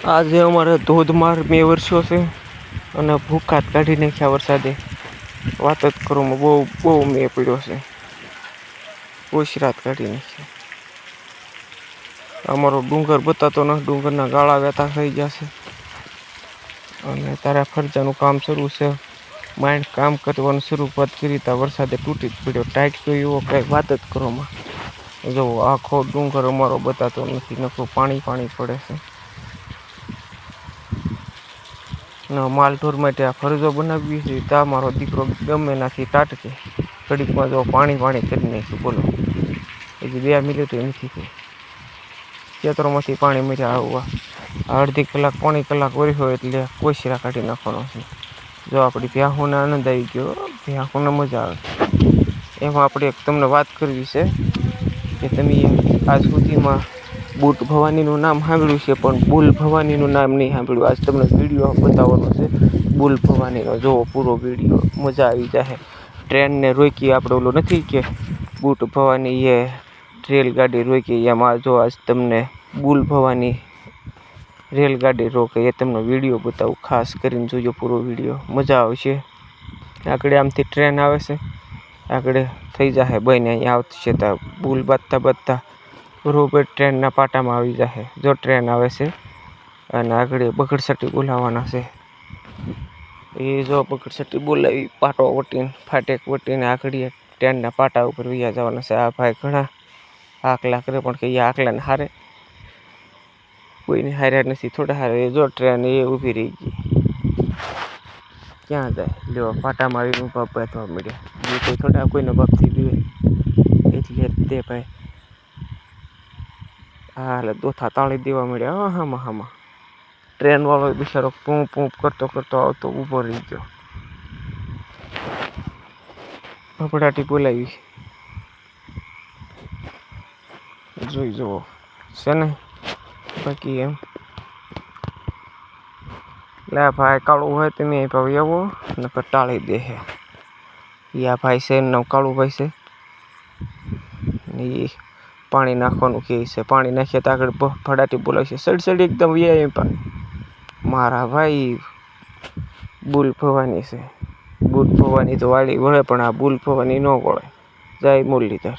આજે અમારે ધોધમાર મેં વરસ્યો છે અને ભૂખાત કાઢી નાખ્યા વરસાદે. વાત જ કરોમાં બહુ બહુ મેં પડ્યો છે. ઓશરાત કાઢી નાખ્યા. અમારો ડુંગર બતાતો ન, ડુંગરના ગાળા વહેતા થઈ ગયા છે અને તારા ફરજાનું કામ શરૂ છે. માઇન્ડ કામ કરવાનું શરૂઆત કરી તા વરસાદે તૂટી જ પડ્યો. ટાઈટ ગયો એવો કંઈ વાત જ કરોમાં. જો આખો ડુંગર અમારો બતાતો નથી, નકરું પાણી પાણી પડે છે. માલઢોર માટે આ ફરજો બનાવી છે. ત્યાં મારો દીકરો ગમે નાથી તાટકે ઘડીકમાં જો પાણી પાણી કરી નાખ્યું. બોલો, હજી 2 મિનિટ નથી થઈ. ખેતરોમાંથી પાણી મળ્યા આવવા અડધી કલાક પોણી કલાક વરી હોય એટલે કોશરા કાઢી નાખવાનો છે. જો આપણી ભ્યાહુને આનંદ આવી ગયો, ભ્યાહુને મજા આવે. એમાં આપણે એક તમને વાત કરવી છે કે તમે આજ સુધીમાં બુટ ભવાનીનું નામ સાંભળ્યું છે, પણ બુલ ભવાનીનું નામ નહીં સાંભળ્યું. આજ તમને વિડીયો બતાવવાનો છે બુલ ભવાનીનો. જોવો પૂરો વિડીયો, મજા આવી જાય. ટ્રેનને રોકી આપણે ઓલો નથી કે બુટ ભવાની એ રેલગાડી રોકી, એમાં જો આજ તમને બુલ ભવાની રેલગાડી રોકે એ તમને વિડીયો બતાવું. ખાસ કરીને જોજો પૂરો વિડીયો, મજા આવશે. આગળ આમથી ટ્રેન આવે છે, આગળ થઈ જશે બને અહીંયા આવતી છે ત્યાં બુલ બાંધતા બાંધતા બરોબર ટ્રેનના પાટામાં આવી જશે. જો ટ્રેન આવે છે અને આગળ બગડસટી બોલાવવાના છે. એ જો બગડસટી બોલાવી પાટો વટીને ફાટેક વટીને આગળ ટ્રેનના પાટા ઉપર વૈયા જવાના છે. આ ભાઈ ઘણા આકલા કરે પણ કે એ આકલાને હારે કોઈને હાર્યા નથી, થોડા હારે. એ જો ટ્રેન એ ઊભી રહી ગઈ. ક્યાં જાય? લ્યો પાટામાં આવીને ઊભા બાંધવા મળ્યા. એ કોઈ થોડા કોઈને બાપથી પીવે એટલે તે ભાઈ હા દોથા તાળી દેવા મળ્યા. હામાં હામાં ટ્રેન વાળો બિચારો પૂં પૂં કરતો કરતો આવતો ઊભો રહી ગયો. ભભડાટી બોલાવી જોઈ જુઓ છે ને. બાકી એમ લે ભાઈ કાળું હોય તમે ભાઈ એવો નકર ટાળી દે હે. યા ભાઈ છે એનું કાળું ભાઈ છે. એ પાણી નાખવાનું કહે છે. પાણી નાખીએ તો આગળ ભડાટી બોલાવશે. સડસડી એકદમ વ્યાયામ પણ મારા ભાઈ બુલ ભવાની છે. બુલ ભવાની તો વાળી વળે પણ આ બુલ ભવાની ન વળે. જય મુરલીધર.